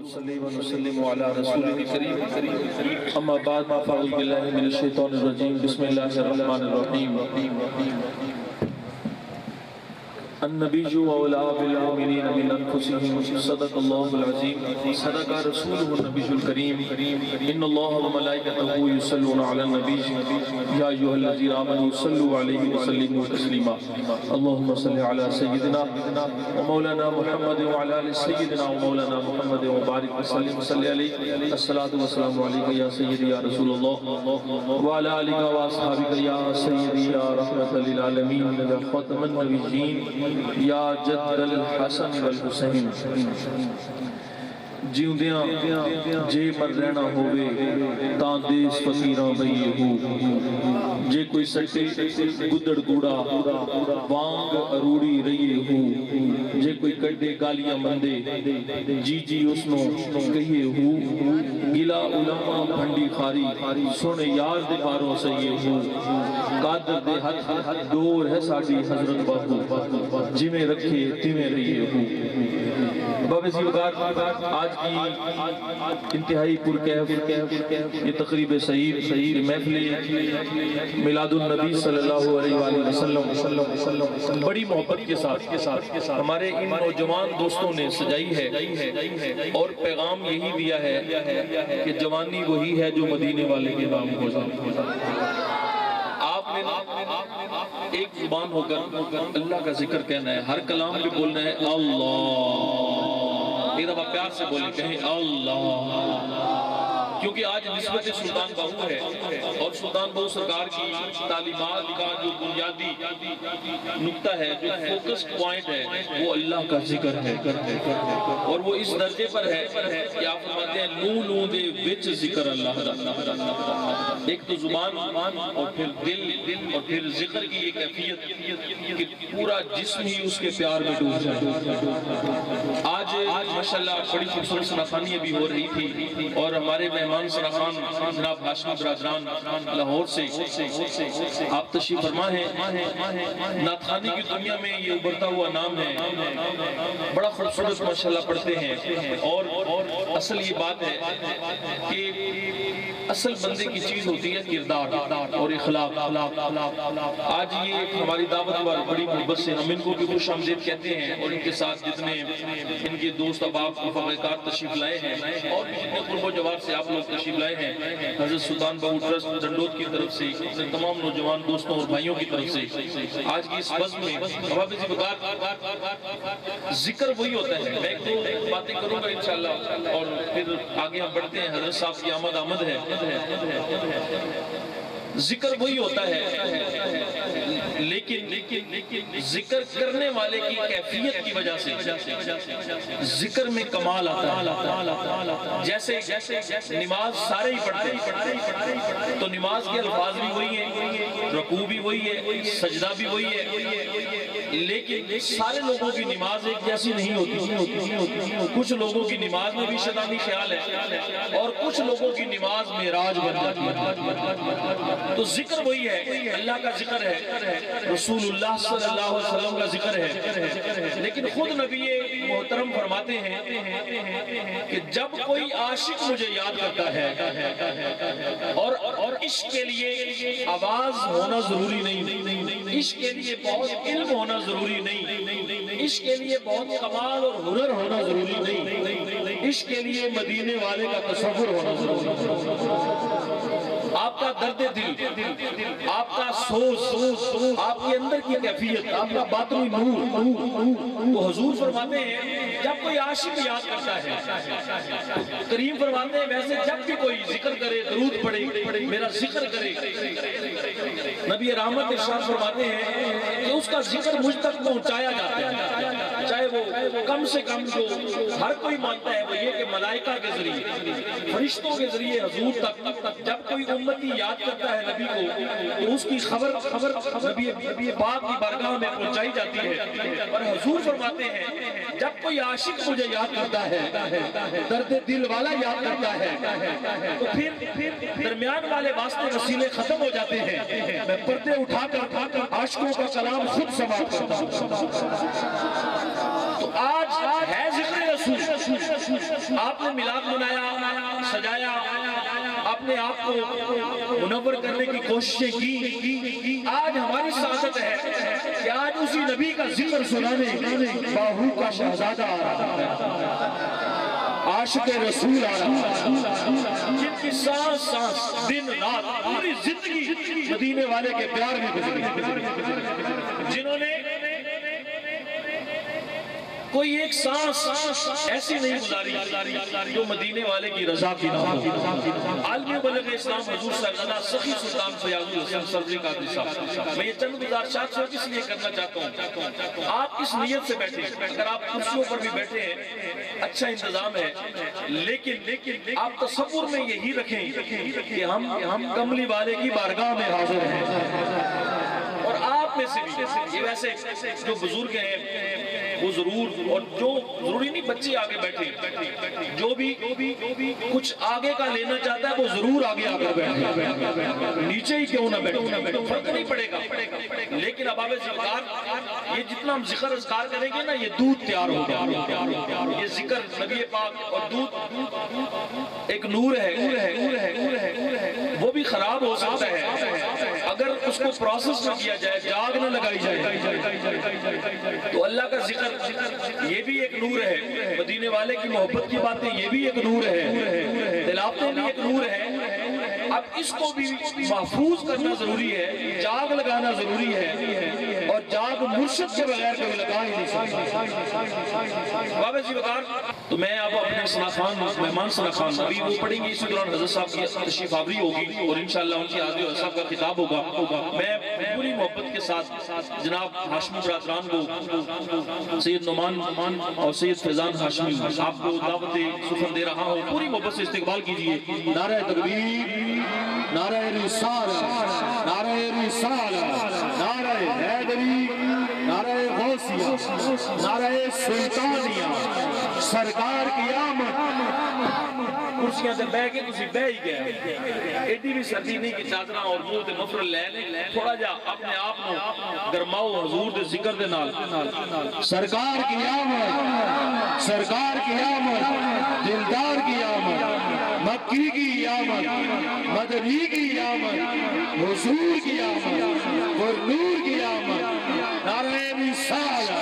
نصلي ونسلم على رسوله الكريم اما بعد فاعوذ بالله من الشيطان الرجيم بسم الله الرحمن الرحيم النبي وأولى بالمؤمنين من أنفسهم صدق الله العظيم صدق رسوله النبي الكريم إن الله وملائكته يصلون على النبي يا أيها الذين آمنوا صلوا عليه وسلموا تسليما اللهم صل على سيدنا ومولانا محمد وعلى آل سيدنا ومولانا محمد وبارك وسلم صل عليه الصلاة والسلام عليك يا سيدي يا رسول الله وعلى آلك وأصحابك يا سيدي يا رحمة للعالمين يا خاتم النبيين یا جد الحسن والحسین جیوندیاں جے مر رہنا ہوئے تاں دیس فقیراں بھئی ہو جے کوئی سٹے گدڑ گوڑا وانگ اروڑی رہی ہو جے کوئی کڈے گالیاں مندے جی جی اسنو کہیے ہو گلا علماء بھنڈی خاری سونے یار دے پاروں سے یہ ہو قادر دے حد دور ہے ساڑی حضرت باہو جی میں رکھے تیمیں رہی ہو بابا زیوگار آج کی انتہائی پرکیف یہ تقریب سعید محفل میلاد النبی صلی اللہ علیہ وآلہ وسلم بڑی محبت کے ساتھ ہمارے ان نوجوان دوستوں نے سجائی ہے اور پیغام یہی دیا ہے کہ جوانی وہی ہے جو مدینے والے کے نام ہو جائے آپ نے ایک زبان ہو کر اللہ کا ذکر کہنا ہے ہر کلام پہ بولنا ہے اللہ ایک دفعہ پیار سے بولیں کہیں اللہ کیونکہ آج نسبت سلطان بہو ہے اور سلطان بہو سرکار کی تعلیمات کا جو بنیادی نقطہ ہے جو فوکس پوائنٹ ہے وہ اللہ کا ذکر ہے اور وہ اس درجے پر ہے کہ آپ فرماتے ہیں نو نو دے وچ ذکر اللہ ایک تو زبان اور پھر دل اور پھر ذکر کی ایک کیفیت کہ پورا جسم ہی اس کے پیار میں ڈوب جائے آج ماشاءاللہ بڑی خوبصورت سناخانیاں بھی ہو رہی تھی اور ہمارے مہمان سناخان جناب ہاشمی برادران لاہور سے آپ تشریف فرما ہیں نعت خوانی کی دنیا میں یہ ابھرتا ہوا نام ہے بڑا خوبصورت ماشاءاللہ پڑھتے ہیں اور اصل یہ بات ہے کہ اصل بندے کی چیز ہوتی ہے کردار اور اخلاق آج یہ ہماری دعوت پر بڑی محبت سے ہم ان کو بھی خوش آمدید کہتے ہیں اور ان کے ساتھ جتنے ان کے دوست احباب رفقائے تشریف لائے ہیں اور بھی جتنے قرب و جوار سے آپ لوگ تشریف لائے ہیں حضرت سلطان بہو ٹرسٹ ڈنڈوت کی طرف سے تمام نوجوان دوستوں اور بھائیوں کی طرف سے آج کی اس بزم میں ذکر وہی ہوتا ہے میں ایک دو باتیں کروں گا انشاءاللہ اور پھر آگے ہم بڑھتے ہیں حضرت صاحب کی آمد ہے ذکر وہی ہوتا ہے لیکن ذکر کرنے والے کی کیفیت کی وجہ سے ذکر میں کمال آتا ہے جیسے نماز سارے ہی پڑھتے تو نماز کے الفاظ بھی وہی ہیں رکوع بھی وہی ہے سجدہ بھی وہی ہے لیکن سارے لوگوں کی نماز ایک جیسی نہیں ہوتی کچھ لوگوں کی نماز میں بھی شیطانی خیال ہے اور کچھ لوگوں کی نماز معراج بن جاتی ہے تو ذکر وہی ہے اللہ کا ذکر ہے رسول اللہ صلی اللہ علیہ وسلم کا ذکر ہے لیکن خود نبی محترم فرماتے ہیں کہ جب کوئی عاشق مجھے یاد کرتا ہے اور عشق کے لیے آواز ہونا ضروری نہیں عشق کے لیے بہت علم ہونا ضروری نہیں عشق کے لیے بہت کمال اور ہنر ہونا ضروری نہیں عشق کے لیے مدینے والے کا تصور ہونا ضروری آپ کا درد دل آپ کا سوز آپ کے اندر کی کیفیت آپ کا باطنی نور تو حضور فرماتے ہیں جب کوئی عاشق یاد کرتا ہے کریم فرماتے ہیں ویسے جب بھی کوئی ذکر کرے درود پڑھے میرا ذکر کرے نبی رحمت ارشاد فرماتے ہیں کہ اس کا ذکر مجھ تک پہنچایا جاتا ہے چاہے وہ کم سے کم جو ہر کوئی مانتا ہے وہ یہ کہ ملائکہ کے ذریعے فرشتوں کے ذریعے حضور تک جب کوئی امتی یاد کرتا ہے نبی کو تو اس کی خبر نبی پاک کی بارگاہ میں پہنچائی جاتی ہے اور حضور فرماتے ہیں جب کوئی عاشق مجھے یاد کرتا ہے درد دل والا یاد کرتا ہے تو پھر درمیان والے واسطے وسیلے ختم ہو جاتے ہیں میں پردے اٹھا کر عاشقوں کا کلام خود سماعت کرتا ہوں تو آج ہے ذکر رسول، آپ نے میلاد منایا، سجایا، اپنے آپ کو منور کرنے کی کوششیں کی. آج ہماری سعادت ہے کہ آج اسی نبی کا ذکر سنانے باہو کا شہزادہ آ رہا ہے، عاشق رسول آ رہا ہے، جن کی سانس سانس دن رات پوری زندگی مدینے والے کے پیار میں گزری، جنہوں نے کوئی ایک سانس ایسی نہیں گزاری جو مدینے والے کی رضا کی نہ ہو. عالم بلغ اسلام حضور صاحبزادہ سخی سلطان فیاض الحسن صدری قادری صاحب، میں یہ چند گزارشات سے اس لیے کرنا چاہتا ہوں، آپ اس نیت سے بیٹھے، اگر آپ کرسیوں پر بھی بیٹھے ہیں اچھا انتظام ہے، لیکن آپ تصور میں یہی رکھیں کہ ہم کملی والے کی بارگاہ میں حاضر ہیں، اور آپ میں سے بھی یہ ویسے جو بزرگ ہیں وہ ضرور، اور جو ضروری نہیں بچے آگے بیٹھے، جو بھی کچھ آگے کا لینا چاہتا ہے وہ ضرور آگے آگر بیٹھے، نیچے ہی کیوں نہ بیٹھے، فرق نہیں پڑے گا. لیکن اب آبے ذکر، یہ جتنا ہم ذکر اذکار کریں گے نا، یہ دودھ تیار ہوگا. یہ ذکر نبی پاک اور دودھ ایک نور ہے، وہ بھی خراب ہو سکتا ہے اگر اس کو پروسس نہ کیا جائے، جاگ نہ لگائی جائے. تو اللہ کا ذکر یہ بھی ایک نور ہے، مدینے والے کی محبت کی باتیں یہ بھی ایک نور ہے، تلاوتیں بھی ایک نور ہے. اب اس کو بھی محفوظ کرنا ضروری ہے، جاگ لگانا ضروری ہے، اور جاگ مرشد کے بغیر کوئی لگا ہی نہیں سکتا. بابا جی بکار، تو میں اب اپنے سناخان مہمان سناخان ابھی وہ پڑھیں گے، اسی دوران حضرت صاحب کی تشریف آوری ہوگی اور انشاءاللہ ان کی حاضری اور صاحب کا خطاب ہوگا. میں پوری محبت کے ساتھ جناب ہاشمی برادران کو، سید نعمان اور سید فیضان ہاشمی، آپ کو دعوت سخن دے رہا ہوں، پوری محبت سے استقبال کیجئے. نعرہ تکبیر، نعرہ رسالہ، نعرہ رسالہ، نعرہ حیدری، نعرہ غوثیہ، نعرہ سلطانیہ، سرکار کی آمد. کرسیاں سے بہ کے تسی بہ ہی گئے، ایڈی بھی سردی نہیں کہ چادرہ اور منہ تے مفرل لے لیں، تھوڑا جا اپنے آپ کو گرماؤ حضور دے ذکر دے نال. سرکار کی آمد، سرکار کی آمد، دلدار کی آمد، مکی کی آمد، مدنی کی آمد، حضور کی آمد، اور نور کی آمد. نعرہ رسالہ،